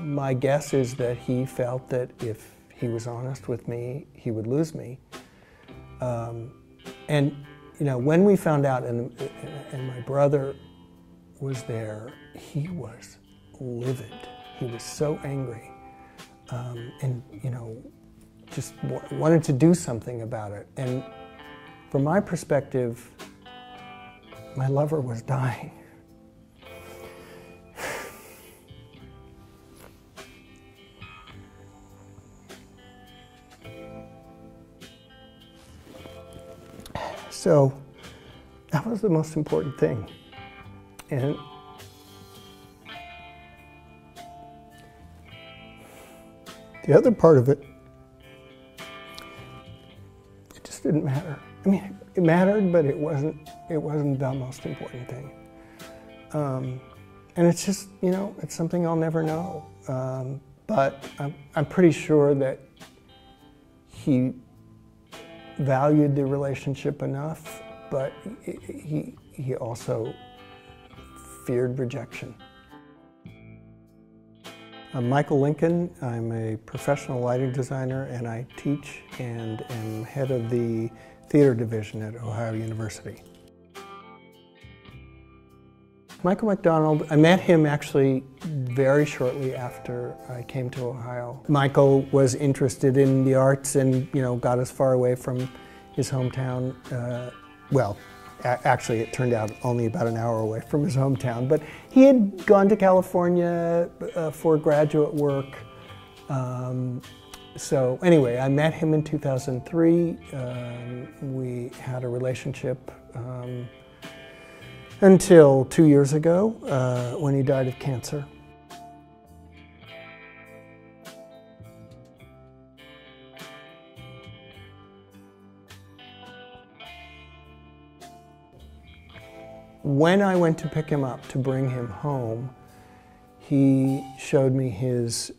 My guess is that he felt that if he was honest with me, he would lose me. And you know, when we found out, and my brother was there, he was livid. He was so angry, and you know, just wanted to do something about it. And from my perspective, my lover was dying. So that was the most important thing. And the other part of it, it just didn't matter. I mean, it mattered, but it wasn't the most important thing. And it's just, you know, it's something I'll never know. But I'm pretty sure that he valued the relationship enough, but he also feared rejection. I'm Michael Lincoln. I'm a professional lighting designer, and I teach and am head of the theater division at Ohio University. Michael McDonald, I met him actually very shortly after I came to Ohio. Michael was interested in the arts and, you know, got as far away from his hometown. Well, actually it turned out only about an hour away from his hometown, but he had gone to California for graduate work. So anyway, I met him in 2003. We had a relationship until 2 years ago when he died of cancer. When I went to pick him up to bring him home, he showed me his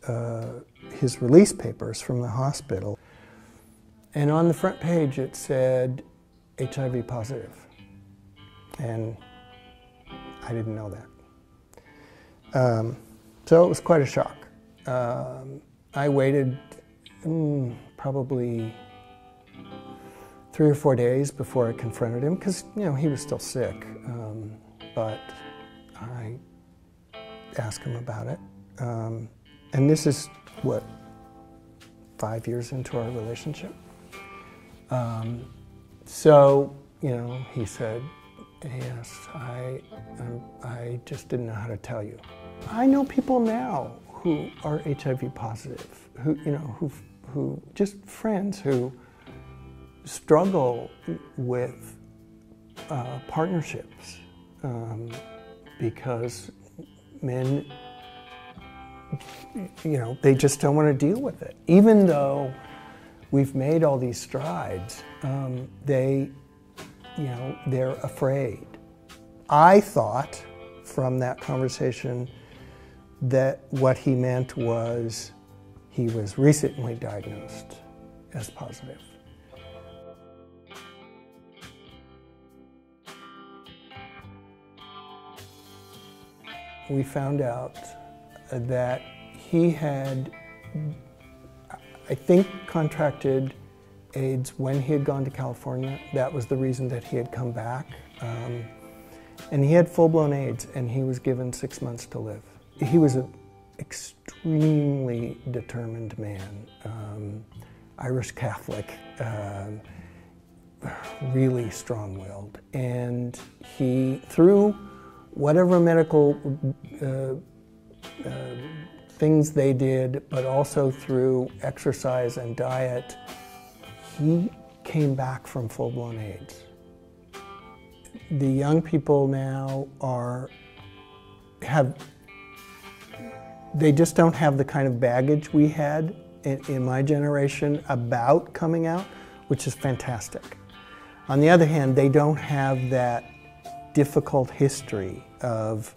release papers from the hospital. And on the front page it said HIV positive. And I didn't know that. So it was quite a shock. I waited probably 3 or 4 days before I confronted him, because, you know, he was still sick. But I asked him about it. And this is, what, 5 years into our relationship? So, you know, he said, yes, I just didn't know how to tell you. I know people now who are HIV positive, who, you know, who just friends who struggle with partnerships because men, you know, they just don't want to deal with it. Even though we've made all these strides, you know, they're afraid. I thought from that conversation that what he meant was he was recently diagnosed as positive. We found out that he had, I think, contracted AIDS when he had gone to California. That was the reason that he had come back. And he had full-blown AIDS, and he was given 6 months to live. He was an extremely determined man, Irish Catholic, really strong-willed. And he, through whatever medical things they did, but also through exercise and diet, he came back from full-blown AIDS. The young people now they just don't have the kind of baggage we had in my generation about coming out, which is fantastic. On the other hand, they don't have that difficult history of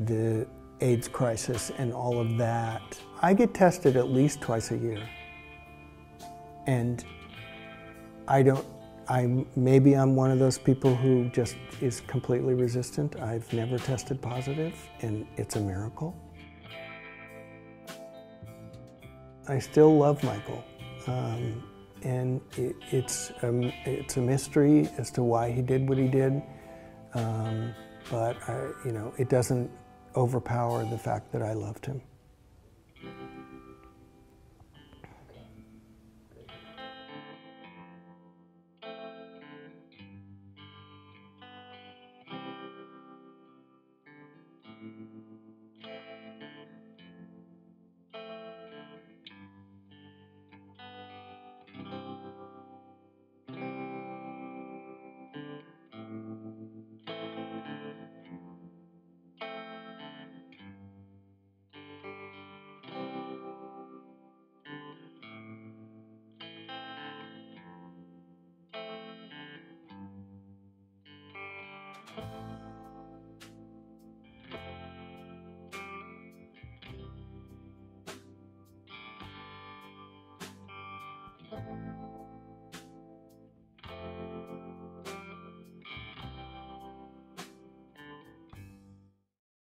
the AIDS crisis and all of that. I get tested at least twice a year. And maybe I'm one of those people who just is completely resistant. I've never tested positive, and it's a miracle. I still love Michael. And it's a mystery as to why he did what he did, but it doesn't overpower the fact that I loved him.